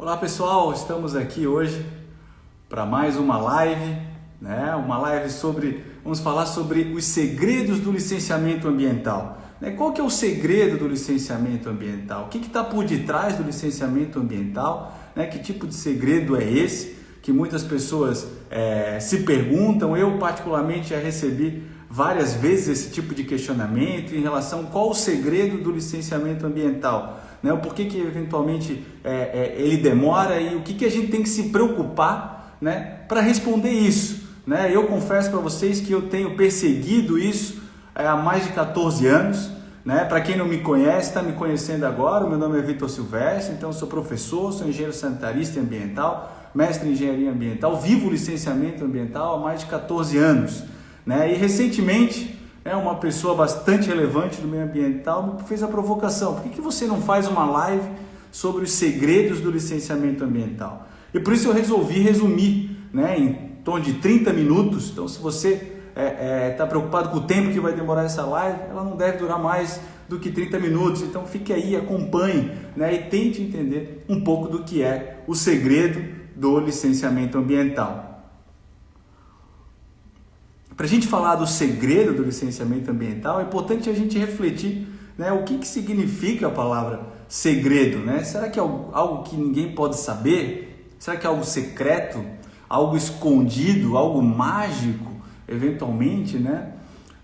Olá pessoal, estamos aqui hoje para mais uma live, Uma live vamos falar sobre os segredos do licenciamento ambiental. Qual que é o segredo do licenciamento ambiental? O que está por detrás do licenciamento ambiental? Que tipo de segredo é esse? Que muitas pessoas se perguntam. Eu particularmente já recebi várias vezes esse tipo de questionamento em relação a qual o segredo do licenciamento ambiental. O porquê que eventualmente ele demora e o que a gente tem que se preocupar para responder isso. Eu confesso para vocês que eu tenho perseguido isso há mais de 14 anos. Para quem não me conhece, está me conhecendo agora, meu nome é Vitor Silvestre, então sou professor, sou engenheiro sanitarista e ambiental, mestre em engenharia ambiental, vivo licenciamento ambiental há mais de 14 anos. E recentemente, uma pessoa bastante relevante do meio ambiental me fez a provocação: por que você não faz uma live sobre os segredos do licenciamento ambiental? E por isso eu resolvi resumir em torno de 30 minutos. Então, se você está preocupado com o tempo que vai demorar essa live, ela não deve durar mais do que 30 minutos. Então fique aí, acompanhe e tente entender um pouco do que é o segredo do licenciamento ambiental. Para a gente falar do segredo do licenciamento ambiental, é importante a gente refletir o que significa a palavra segredo. Será que é algo que ninguém pode saber? Será que é algo secreto? Algo escondido? Algo mágico? Eventualmente,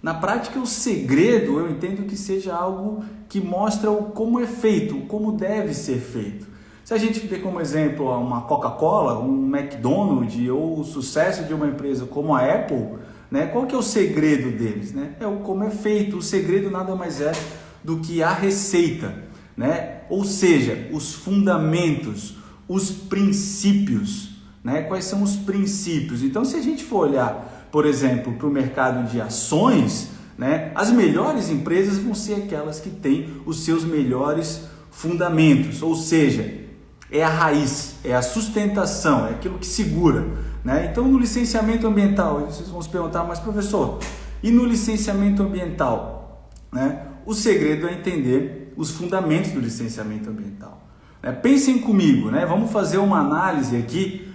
Na prática, o segredo eu entendo que seja algo que mostra como é feito, como deve ser feito. Se a gente ter como exemplo uma Coca-Cola, um McDonald's ou o sucesso de uma empresa como a Apple, qual que é o segredo deles? É o como é feito. O segredo nada mais é do que a receita, Ou seja, os fundamentos, os princípios, Quais são os princípios? Então, se a gente for olhar, por exemplo, para o mercado de ações, as melhores empresas vão ser aquelas que têm os seus melhores fundamentos, ou seja, é a raiz, é a sustentação, é aquilo que segura. Então, no licenciamento ambiental, vocês vão se perguntar: mas professor, e no licenciamento ambiental? O segredo é entender os fundamentos do licenciamento ambiental. Pensem comigo, vamos fazer uma análise aqui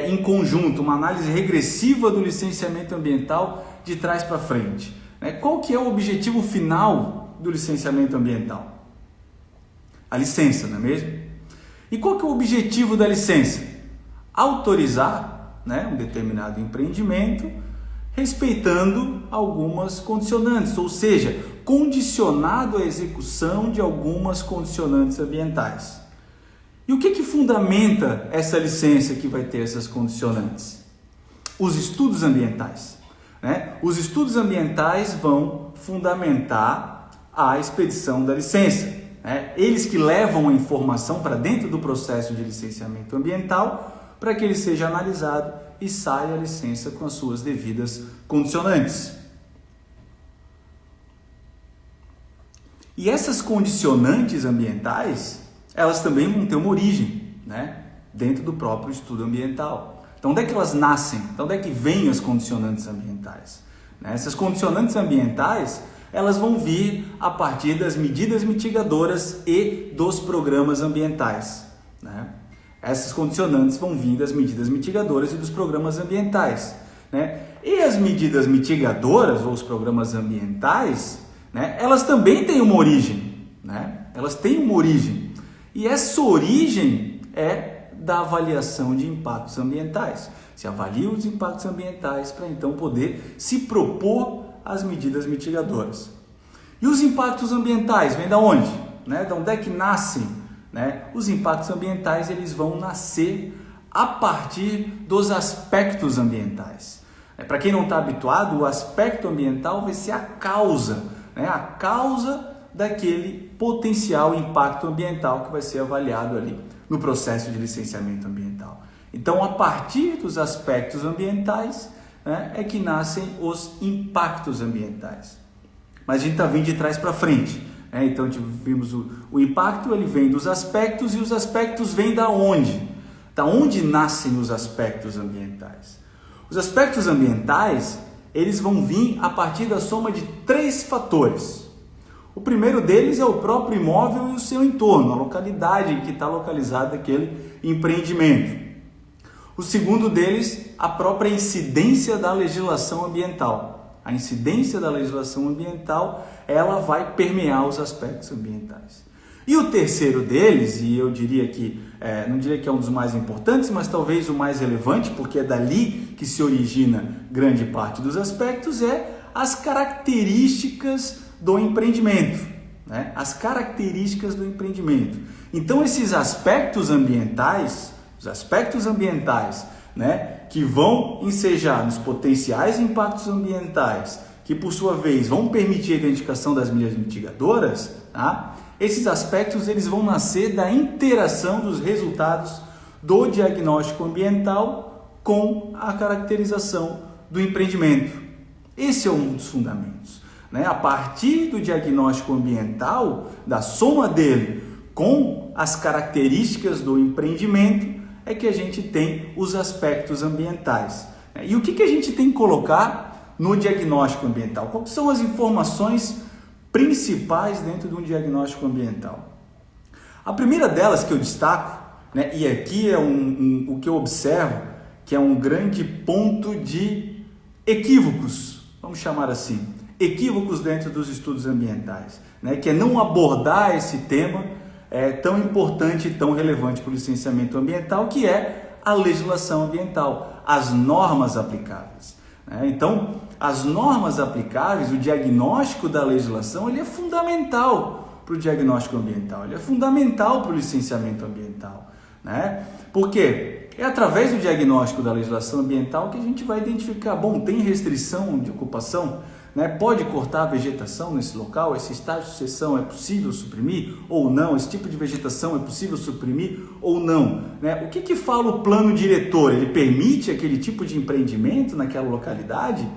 em conjunto, uma análise regressiva do licenciamento ambiental de trás para frente. Qual que é o objetivo final do licenciamento ambiental? A licença, não é mesmo? E qual que é o objetivo da licença? Autorizar um determinado empreendimento respeitando algumas condicionantes, ou seja, condicionado à execução de algumas condicionantes ambientais. E o que fundamenta essa licença que vai ter essas condicionantes? Os estudos ambientais. Os estudos ambientais vão fundamentar a expedição da licença. Eles que levam a informação para dentro do processo de licenciamento ambiental para que ele seja analisado e saia a licença com as suas devidas condicionantes. E essas condicionantes ambientais, elas também vão ter uma origem, dentro do próprio estudo ambiental. Então, onde é que elas nascem? Então, onde é que vêm as condicionantes ambientais? Essas condicionantes ambientais, elas vão vir a partir das medidas mitigadoras e dos programas ambientais. Essas condicionantes vão vir das medidas mitigadoras e dos programas ambientais. E as medidas mitigadoras ou os programas ambientais, elas também têm uma origem. Elas têm uma origem. E essa origem é da avaliação de impactos ambientais. Se avalia os impactos ambientais para então poder se propor as medidas mitigadoras. E os impactos ambientais vêm da onde? De onde é que nascem? Os impactos ambientais eles vão nascer a partir dos aspectos ambientais. Para quem não está habituado, o aspecto ambiental vai ser a causa daquele potencial impacto ambiental que vai ser avaliado ali no processo de licenciamento ambiental. Então, a partir dos aspectos ambientais é que nascem os impactos ambientais. Mas a gente está vindo de trás para frente. Então, vimos o impacto, ele vem dos aspectos, e os aspectos vêm da onde? Da onde nascem os aspectos ambientais? Os aspectos ambientais, eles vão vir a partir da soma de 3 fatores. O primeiro deles é o próprio imóvel e o seu entorno, a localidade em que está localizado aquele empreendimento. O segundo deles, a própria incidência da legislação ambiental. A incidência da legislação ambiental, ela vai permear os aspectos ambientais. E o terceiro deles, e eu diria que, não diria que é um dos mais importantes, mas talvez o mais relevante, porque é dali que se origina grande parte dos aspectos, é as características do empreendimento. Né? As características do empreendimento. Então, esses aspectos ambientais, os aspectos ambientais, né, que vão ensejar nos potenciais impactos ambientais, que por sua vez vão permitir a identificação das medidas mitigadoras, tá? Esses aspectos eles vão nascer da interação dos resultados do diagnóstico ambiental com a caracterização do empreendimento. Esse é um dos fundamentos. Né? A partir do diagnóstico ambiental, da soma dele com as características do empreendimento, é que a gente tem os aspectos ambientais. E o que a gente tem que colocar no diagnóstico ambiental? Quais são as informações principais dentro de um diagnóstico ambiental? A primeira delas que eu destaco, né, e aqui é o que eu observo, que é um grande ponto de equívocos, vamos chamar assim, equívocos dentro dos estudos ambientais, né, que é não abordar esse tema tão importante e tão relevante para o licenciamento ambiental, que é a legislação ambiental, as normas aplicáveis. Então, as normas aplicáveis, o diagnóstico da legislação, ele é fundamental para o diagnóstico ambiental, ele é fundamental para o licenciamento ambiental. Né? Por quê? É através do diagnóstico da legislação ambiental que a gente vai identificar, bom, tem restrição de ocupação? Né? Pode cortar a vegetação nesse local? Esse estágio de sucessão é possível suprimir ou não? Esse tipo de vegetação é possível suprimir ou não? Né? O que fala o plano diretor? Ele permite aquele tipo de empreendimento naquela localidade?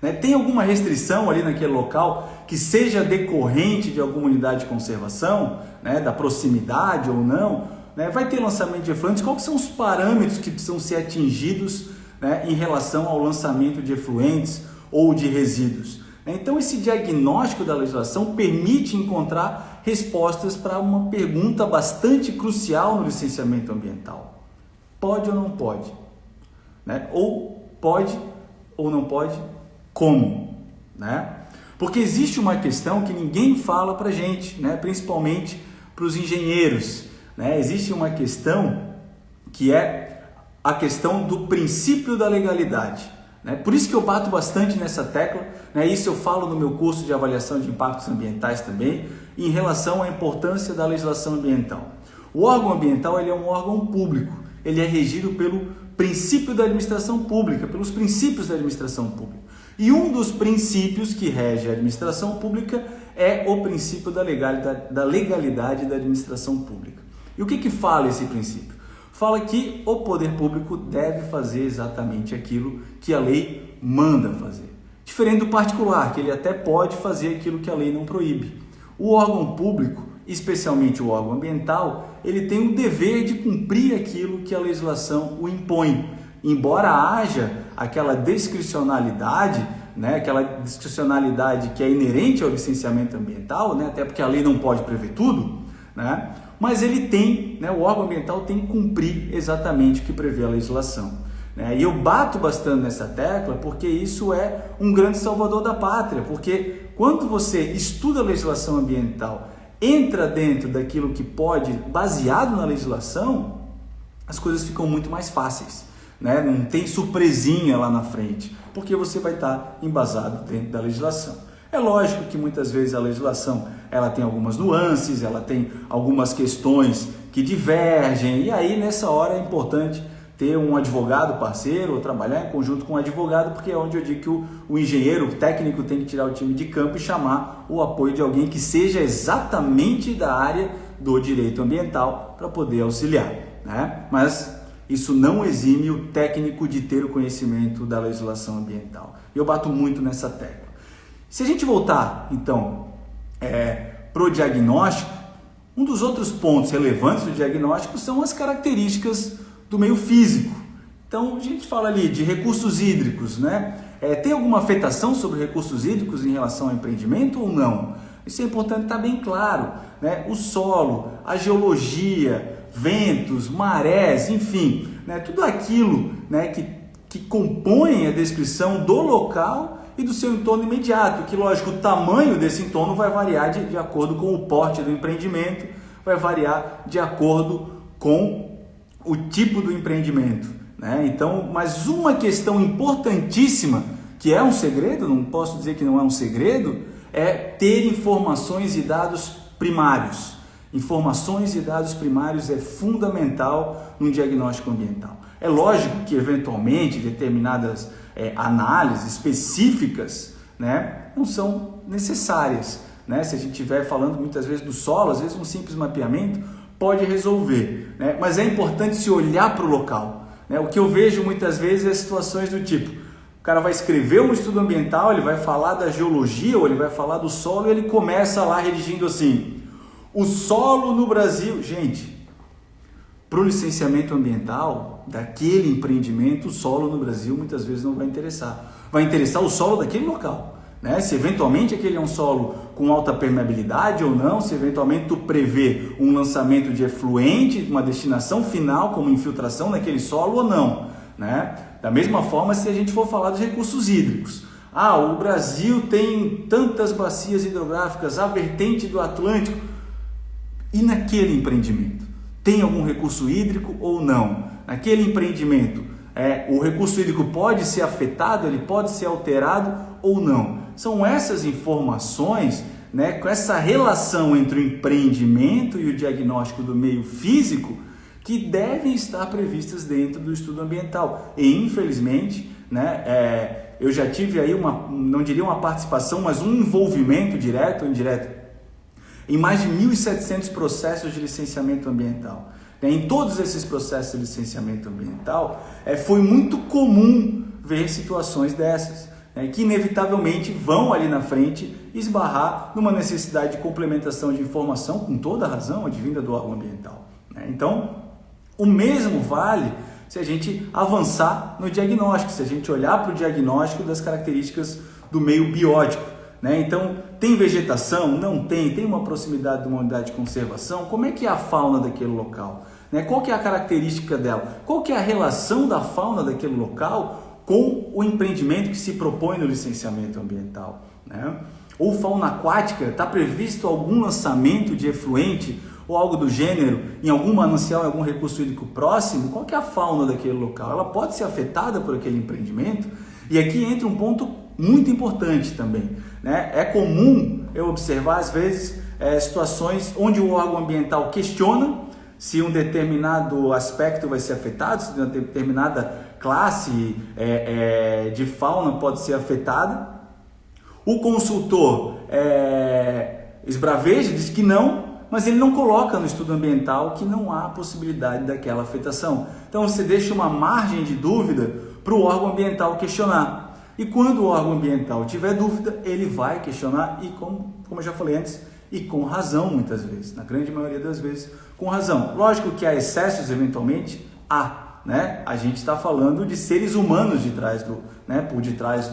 Né? Tem alguma restrição ali naquele local que seja decorrente de alguma unidade de conservação, né? Da proximidade ou não? Né? Vai ter lançamento de efluentes? Quais são os parâmetros que precisam ser atingidos, né, em relação ao lançamento de efluentes ou de resíduos? Então, esse diagnóstico da legislação permite encontrar respostas para uma pergunta bastante crucial no licenciamento ambiental. Pode ou não pode? Né? Ou pode ou não pode? Como? Né? Porque existe uma questão que ninguém fala para a gente, né? Principalmente para os engenheiros. Né? Existe uma questão que é a questão do princípio da legalidade. Né? Por isso que eu bato bastante nessa tecla, né? Isso eu falo no meu curso de avaliação de impactos ambientais também, em relação à importância da legislação ambiental. O órgão ambiental ele é um órgão público, ele é regido pelo princípio da administração pública, pelos princípios da administração pública. E um dos princípios que rege a administração pública é o princípio da legalidade da administração pública. E o que fala esse princípio? Fala que o poder público deve fazer exatamente aquilo que a lei manda fazer. Diferente do particular, que ele até pode fazer aquilo que a lei não proíbe. O órgão público, especialmente o órgão ambiental, ele tem o dever de cumprir aquilo que a legislação o impõe. Embora haja aquela discricionalidade, né, aquela discricionalidade que é inerente ao licenciamento ambiental, né, até porque a lei não pode prever tudo, né, mas ele tem, né, o órgão ambiental tem que cumprir exatamente o que prevê a legislação. Né? E eu bato bastante nessa tecla porque isso é um grande salvador da pátria, porque quando você estuda a legislação ambiental, entra dentro daquilo que pode, baseado na legislação, as coisas ficam muito mais fáceis. Né? Não tem surpresinha lá na frente, porque você vai estar embasado dentro da legislação. É lógico que muitas vezes a legislação ela tem algumas nuances, ela tem algumas questões que divergem, e aí nessa hora é importante ter um advogado parceiro ou trabalhar em conjunto com um advogado, porque é onde eu digo que o engenheiro, o técnico tem que tirar o time de campo e chamar o apoio de alguém que seja exatamente da área do direito ambiental para poder auxiliar. Né? Mas isso não exime o técnico de ter o conhecimento da legislação ambiental. Eu bato muito nessa tecla. Se a gente voltar, então, para o diagnóstico, um dos outros pontos relevantes do diagnóstico são as características do meio físico. Então, a gente fala ali de recursos hídricos, né? Tem alguma afetação sobre recursos hídricos em relação ao empreendimento ou não? Isso é importante estar bem claro, né? O solo, a geologia, ventos, marés, enfim, né? Tudo aquilo, né, que compõe a descrição do local e do seu entorno imediato, que lógico, o tamanho desse entorno vai variar de acordo com o porte do empreendimento, vai variar de acordo com o tipo do empreendimento, né? Então, mas uma questão importantíssima, que é um segredo, não posso dizer que não é um segredo, é ter informações e dados primários. Informações e dados primários é fundamental no diagnóstico ambiental. É lógico que, eventualmente, determinadas análises específicas, né, não são necessárias, né? Se a gente estiver falando muitas vezes do solo, às vezes um simples mapeamento pode resolver, né? Mas é importante se olhar para o local, né? O que eu vejo muitas vezes é situações do tipo: o cara vai escrever um estudo ambiental, ele vai falar da geologia ou ele vai falar do solo e ele começa lá redigindo assim: o solo no Brasil. Gente, para o licenciamento ambiental daquele empreendimento, o solo no Brasil muitas vezes não vai interessar. Vai interessar o solo daquele local, né? Se eventualmente aquele é um solo com alta permeabilidade ou não, se eventualmente tu prevê um lançamento de efluente, uma destinação final como infiltração naquele solo ou não, né? Da mesma forma, se a gente for falar dos recursos hídricos. O Brasil tem tantas bacias hidrográficas, a vertente do Atlântico. E naquele empreendimento, tem algum recurso hídrico ou não? Naquele empreendimento, o recurso hídrico pode ser afetado, ele pode ser alterado ou não? São essas informações, né, com essa relação entre o empreendimento e o diagnóstico do meio físico, que devem estar previstas dentro do estudo ambiental. E, infelizmente, né, eu já tive aí não diria uma participação, mas um envolvimento direto ou indireto em mais de 1.700 processos de licenciamento ambiental. Em todos esses processos de licenciamento ambiental, foi muito comum ver situações dessas, que inevitavelmente vão ali na frente esbarrar numa necessidade de complementação de informação, com toda a razão, advinda do órgão ambiental. Então, o mesmo vale se a gente avançar no diagnóstico, se a gente olhar para o diagnóstico das características do meio biótico. Então, tem vegetação? Não tem? Tem uma proximidade de uma unidade de conservação? Como é que é a fauna daquele local? Qual que é a característica dela? Qual que é a relação da fauna daquele local com o empreendimento que se propõe no licenciamento ambiental? Ou fauna aquática, está previsto algum lançamento de efluente ou algo do gênero em algum manancial, em algum recurso hídrico próximo? Qual que é a fauna daquele local? Ela pode ser afetada por aquele empreendimento? E aqui entra um ponto muito importante também. É comum eu observar, às vezes, situações onde o órgão ambiental questiona se um determinado aspecto vai ser afetado, se uma determinada classe de fauna pode ser afetada. O consultor esbraveja, diz que não, mas ele não coloca no estudo ambiental que não há possibilidade daquela afetação. Então você deixa uma margem de dúvida para o órgão ambiental questionar. E quando o órgão ambiental tiver dúvida, ele vai questionar e, como eu já falei antes, e com razão muitas vezes, na grande maioria das vezes, com razão. Lógico que há excessos eventualmente, né? A gente está falando de seres humanos por detrás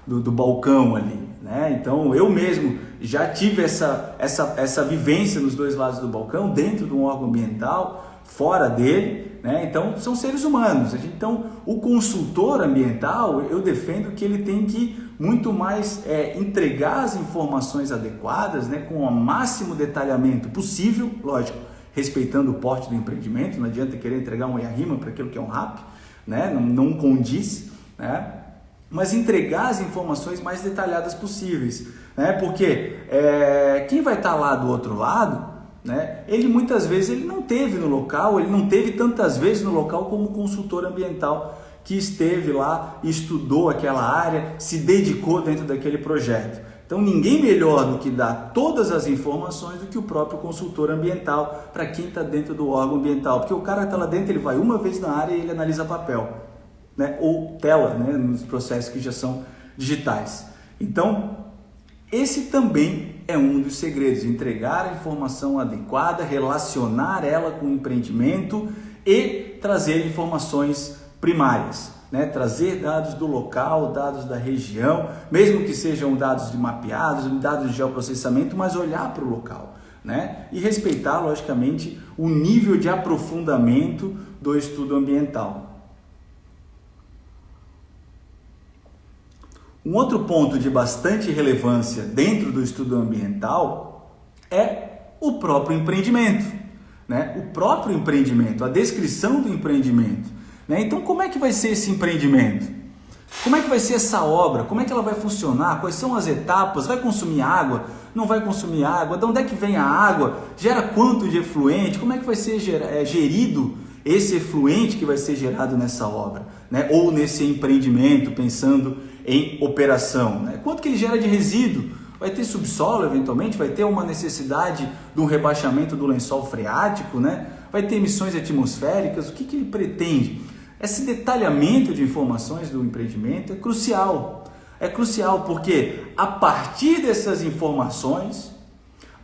do balcão ali, né? Então eu mesmo já tive essa vivência nos dois lados do balcão, dentro de um órgão ambiental, fora dele, né? Então são seres humanos. Então o consultor ambiental, eu defendo que ele tem que muito mais entregar as informações adequadas, né, com o máximo detalhamento possível, lógico, respeitando o porte do empreendimento. Não adianta querer entregar um IARIMA para aquilo que é um RAP, né? Não condiz, né? Mas entregar as informações mais detalhadas possíveis, né? Porque quem vai estar lá do outro lado, né, ele muitas vezes ele não teve no local, ele não teve tantas vezes no local como o consultor ambiental que esteve lá, estudou aquela área, se dedicou dentro daquele projeto. Então ninguém melhor do que dar todas as informações do que o próprio consultor ambiental para quem está dentro do órgão ambiental, porque o cara está lá dentro, ele vai uma vez na área e ele analisa papel, né, ou tela, né, nos processos que já são digitais. Então esse também é um dos segredos: entregar a informação adequada, relacionar ela com o empreendimento e trazer informações primárias. né? Trazer dados do local, dados da região, mesmo que sejam dados mapeados, dados de geoprocessamento, mas olhar para o local, né? E respeitar, logicamente, o nível de aprofundamento do estudo ambiental. Um outro ponto de bastante relevância dentro do estudo ambiental é o próprio empreendimento, né? O próprio empreendimento, a descrição do empreendimento, né? Então, como é que vai ser esse empreendimento? Como é que vai ser essa obra? Como é que ela vai funcionar? Quais são as etapas? Vai consumir água? Não vai consumir água? De onde é que vem a água? Gera quanto de efluente? Como é que vai ser gerido esse efluente que vai ser gerado nessa obra, né? Ou nesse empreendimento, pensando em operação, né? Quanto que ele gera de resíduo? Vai ter subsolo eventualmente? Vai ter uma necessidade de um rebaixamento do lençol freático, né? Vai ter emissões atmosféricas? O que ele pretende? Esse detalhamento de informações do empreendimento é crucial. É crucial porque a partir dessas informações,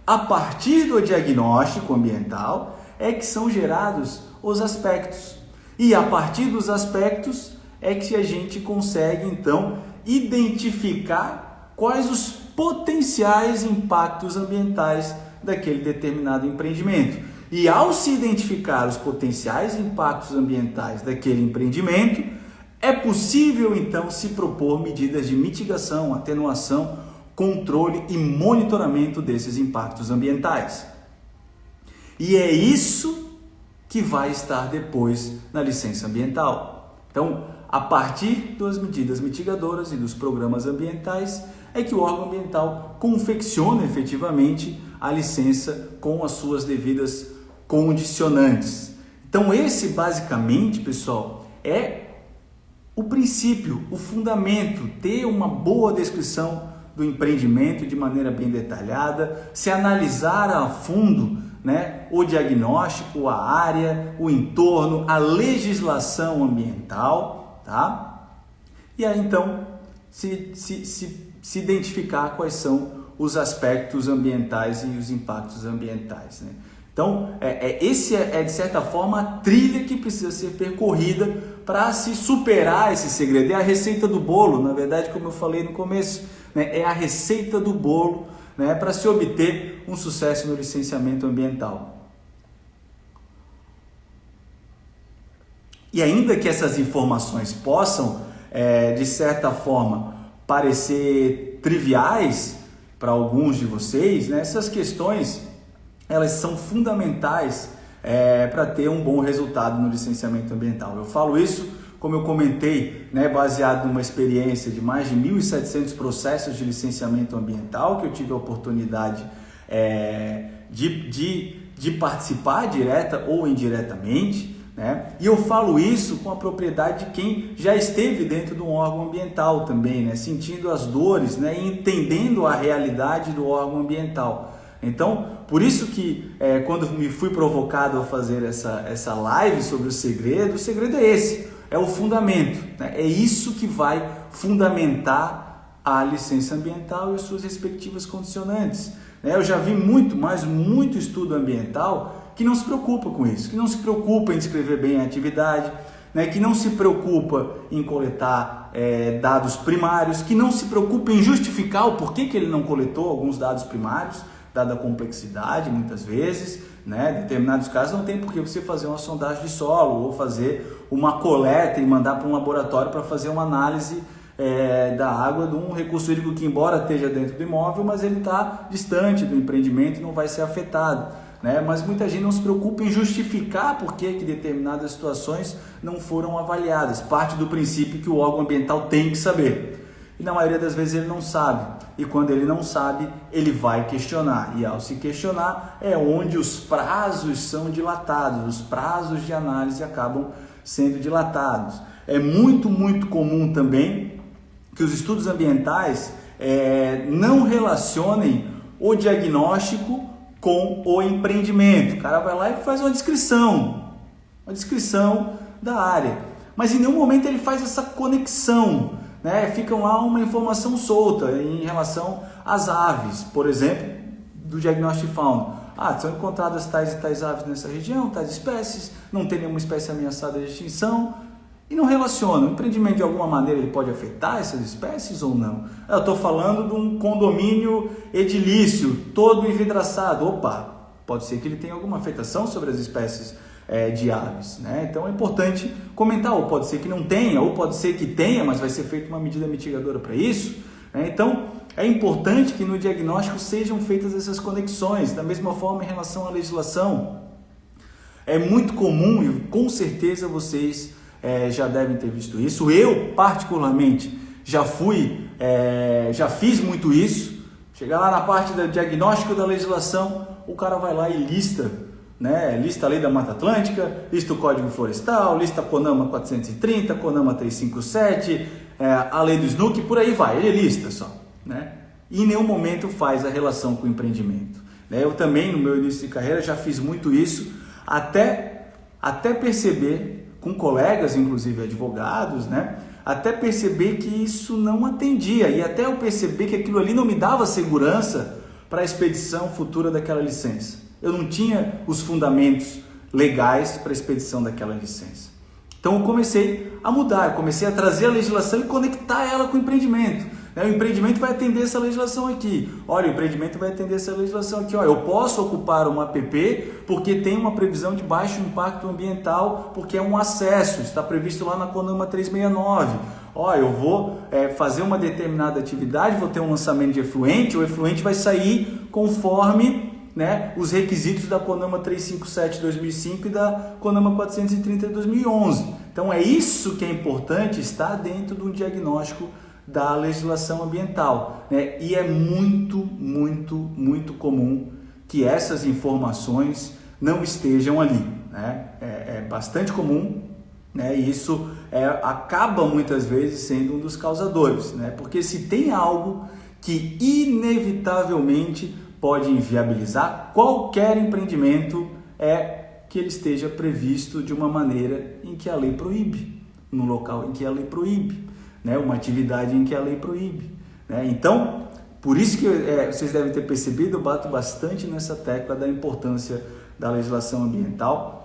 a partir do diagnóstico ambiental, é que são gerados os aspectos. E a partir dos aspectos é que a gente consegue, então, identificar quais os potenciais impactos ambientais daquele determinado empreendimento. E ao se identificar os potenciais impactos ambientais daquele empreendimento, é possível então se propor medidas de mitigação, atenuação, controle e monitoramento desses impactos ambientais. E é isso que vai estar depois na licença ambiental. Então, a partir das medidas mitigadoras e dos programas ambientais, é que o órgão ambiental confecciona efetivamente a licença com as suas devidas condicionantes. Então, esse basicamente, pessoal, é o princípio, o fundamento, ter uma boa descrição do empreendimento de maneira bem detalhada, se analisar a fundo, né, o diagnóstico, a área, o entorno, a legislação ambiental, tá? E aí então se identificar quais são os aspectos ambientais e os impactos ambientais, né? Então, esse é de certa forma a trilha que precisa ser percorrida para se superar esse segredo. É a receita do bolo, na verdade, como eu falei no começo, né? É a receita do bolo, né? Para se obter um sucesso no licenciamento ambiental. E ainda que essas informações possam, de certa forma, parecer triviais para alguns de vocês, né? Essas questões elas são fundamentais para ter um bom resultado no licenciamento ambiental. Eu falo isso, como eu comentei, né, baseado numa experiência de mais de 1.700 processos de licenciamento ambiental que eu tive a oportunidade de participar direta ou indiretamente, né? E eu falo isso com a propriedade de quem já esteve dentro de um órgão ambiental também, né? Sentindo as dores, né? E entendendo a realidade do órgão ambiental. Então, por isso que quando me fui provocado a fazer essa live sobre o segredo é esse, é o fundamento, né? É isso que vai fundamentar a licença ambiental e as suas respectivas condicionantes, né? Eu já vi muito estudo ambiental que não se preocupa com isso, que não se preocupa em descrever bem a atividade, né? Que não se preocupa em coletar dados primários, que não se preocupa em justificar o porquê que ele não coletou alguns dados primários, dada a complexidade muitas vezes, né? Em determinados casos não tem por que você fazer uma sondagem de solo ou fazer uma coleta e mandar para um laboratório para fazer uma análise da água de um recurso hídrico que, embora esteja dentro do imóvel, mas ele está distante do empreendimento e não vai ser afetado, né? Mas muita gente não se preocupa em justificar por que determinadas situações não foram avaliadas. Parte do princípio que o órgão ambiental tem que saber. E na maioria das vezes ele não sabe. E quando ele não sabe, ele vai questionar. E ao se questionar, é onde os prazos são dilatados. Os prazos de análise acabam sendo dilatados. É muito comum também que os estudos ambientais não relacionem o diagnóstico com o empreendimento. O cara vai lá e faz uma descrição da área. Mas em nenhum momento ele faz essa conexão, né? Ficam lá uma informação solta em relação às aves, por exemplo, do diagnóstico de fauna. São encontradas tais e tais aves nessa região, tais espécies, não tem nenhuma espécie ameaçada de extinção. E não relaciona. O empreendimento de alguma maneira ele pode afetar essas espécies ou não? Eu estou falando de um condomínio edilício, todo envidraçado. Opa, pode ser que ele tenha alguma afetação sobre as espécies de aves, né? Então é importante comentar, ou pode ser que não tenha, ou pode ser que tenha, mas vai ser feita uma medida mitigadora para isso, né? Então é importante que no diagnóstico sejam feitas essas conexões. Da mesma forma em relação à legislação, é muito comum e com certeza vocês já devem ter visto isso. Eu particularmente já fiz muito isso. Chegar lá na parte do diagnóstico da legislação, o cara vai lá e lista, né? Lista a Lei da Mata Atlântica, lista o Código Florestal, lista a CONAMA 430, CONAMA 357, a Lei do SNUC, por aí vai, ele lista só, né? E em nenhum momento faz a relação com o empreendimento, né? Eu também, no meu início de carreira, já fiz muito isso, até perceber, com colegas, inclusive advogados, né? Até perceber que isso não atendia, e até eu perceber que aquilo ali não me dava segurança para a expedição futura daquela licença. Eu não tinha os fundamentos legais para a expedição daquela licença. Então eu comecei a mudar, eu comecei a trazer a legislação e conectar ela com o empreendimento. O empreendimento vai atender essa legislação aqui. Olha, o empreendimento vai atender essa legislação aqui. Olha, eu posso ocupar uma APP porque tem uma previsão de baixo impacto ambiental, porque é um acesso, está previsto lá na CONAMA 369. Olha, eu vou fazer uma determinada atividade, vou ter um lançamento de efluente, o efluente vai sair conforme, né, os requisitos da CONAMA 357 de 2005 e da CONAMA 430 de 2011. Então é isso que é importante, estar dentro de um diagnóstico da legislação ambiental, né? E é muito comum que essas informações não estejam ali, né? É bastante comum, né? E isso acaba muitas vezes sendo um dos causadores, né? Porque se tem algo que inevitavelmente pode inviabilizar qualquer empreendimento, é que ele esteja previsto de uma maneira em que a lei proíbe, no local em que a lei proíbe, né? Uma atividade em que a lei proíbe, né? Então, por isso que vocês devem ter percebido, eu bato bastante nessa tecla da importância da legislação ambiental,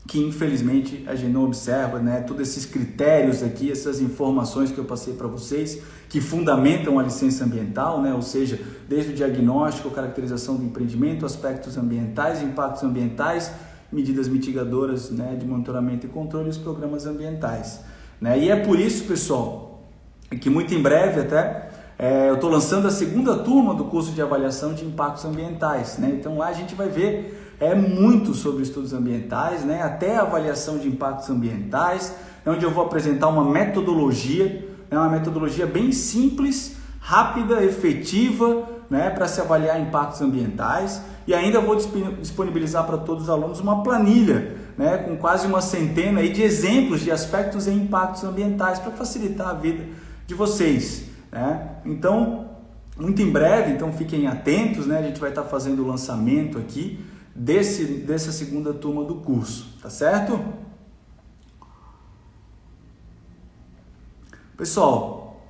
que infelizmente a gente não observa, né? Todos esses critérios aqui, essas informações que eu passei para vocês, que fundamentam a licença ambiental, né? Ou seja, desde o diagnóstico, caracterização do empreendimento, aspectos ambientais, impactos ambientais, medidas mitigadoras, né? De monitoramento e controle e os programas ambientais, né? E é por isso, pessoal, que muito em breve até eu estou lançando a segunda turma do curso de avaliação de impactos ambientais, né? Então lá a gente vai ver muito sobre estudos ambientais, né? Até a avaliação de impactos ambientais, onde eu vou apresentar uma metodologia, né? Uma metodologia bem simples, rápida, efetiva, né? Para se avaliar impactos ambientais, e ainda vou disponibilizar para todos os alunos uma planilha, né? Com quase uma centena aí de exemplos de aspectos e impactos ambientais para facilitar a vida de vocês, né? Então, muito em breve, então fiquem atentos, né? A gente vai estar fazendo o lançamento aqui dessa segunda turma do curso, tá certo? Pessoal,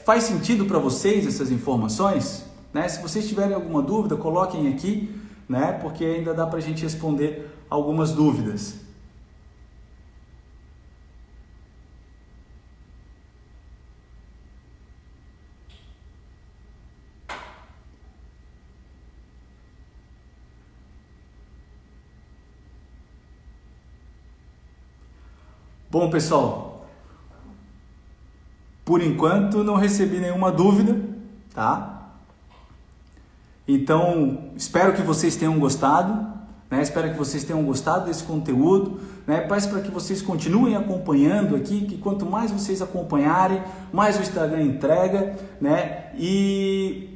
faz sentido para vocês essas informações, né? Se vocês tiverem alguma dúvida, coloquem aqui, né? Porque ainda dá para a gente responder algumas dúvidas. Bom, pessoal, por enquanto não recebi nenhuma dúvida, tá? Então, espero que vocês tenham gostado, né? Espero que vocês tenham gostado desse conteúdo, né? Peço para que vocês continuem acompanhando aqui, que quanto mais vocês acompanharem, mais o Instagram entrega, né? E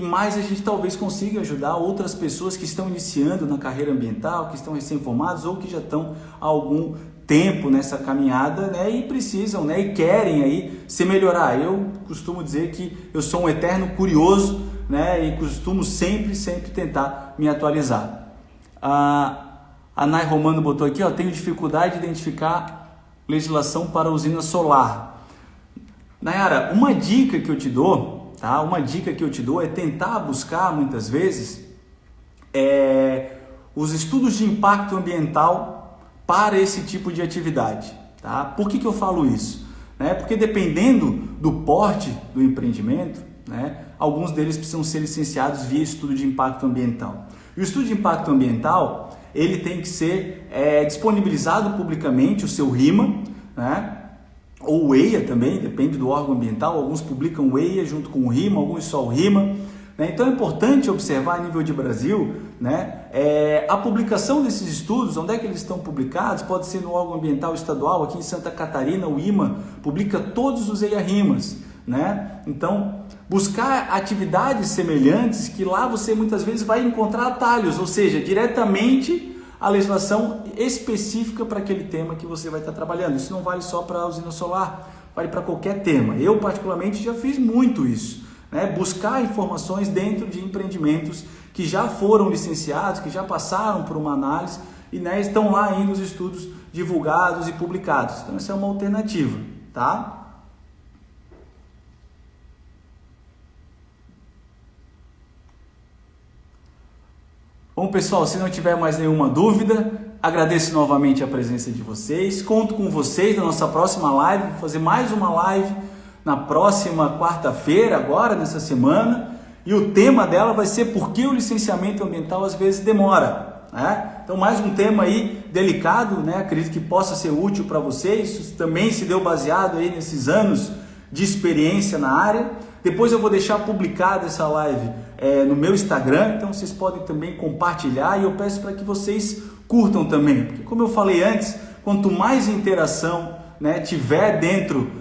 mais a gente talvez consiga ajudar outras pessoas que estão iniciando na carreira ambiental, que estão recém-formados ou que já estão há algum tempo nessa caminhada, né, e precisam, né, e querem aí se melhorar. Eu costumo dizer que eu sou um eterno curioso, né, e costumo sempre tentar me atualizar. A Nai Romano botou aqui, ó, tenho dificuldade de identificar legislação para usina solar. Nayara, uma dica que eu te dou, tá? Uma dica que eu te dou é tentar buscar muitas vezes os estudos de impacto ambiental para esse tipo de atividade. Tá? Por que eu falo isso? Porque dependendo do porte do empreendimento, alguns deles precisam ser licenciados via estudo de impacto ambiental. E o estudo de impacto ambiental, ele tem que ser disponibilizado publicamente, o seu RIMA, ou o EIA também, depende do órgão ambiental. Alguns publicam o EIA junto com o RIMA, alguns só o RIMA. Então é importante observar a nível de Brasil, a publicação desses estudos. Onde é que eles estão publicados? Pode ser no órgão ambiental estadual. Aqui em Santa Catarina, o IMA publica todos os EIA-RIMAs. Então, buscar atividades semelhantes, que lá você muitas vezes vai encontrar atalhos, ou seja, diretamente a legislação específica para aquele tema que você vai estar trabalhando. Isso não vale só para a usina solar, vale para qualquer tema. Eu particularmente já fiz muito isso, buscar informações dentro de empreendimentos que já foram licenciados, que já passaram por uma análise e estão lá ainda os estudos divulgados e publicados. Então essa é uma alternativa, tá? Bom, pessoal, se não tiver mais nenhuma dúvida, agradeço novamente a presença de vocês. Conto com vocês na nossa próxima live. Vou fazer mais uma live na próxima quarta-feira, agora, nessa semana. E o tema dela vai ser por que o licenciamento ambiental às vezes demora. Então, mais um tema aí delicado, acredito que possa ser útil para vocês. Isso também se deu baseado aí nesses anos de experiência na área. Depois eu vou deixar publicada essa live no meu Instagram, então vocês podem também compartilhar, e eu peço para que vocês curtam também, porque como eu falei antes, quanto mais interação tiver dentro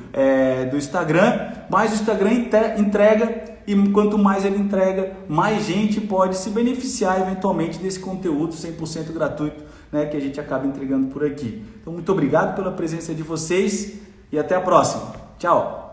do Instagram, mais o Instagram entrega, e quanto mais ele entrega, mais gente pode se beneficiar eventualmente desse conteúdo 100% gratuito que a gente acaba entregando por aqui. Então muito obrigado pela presença de vocês e até a próxima. Tchau!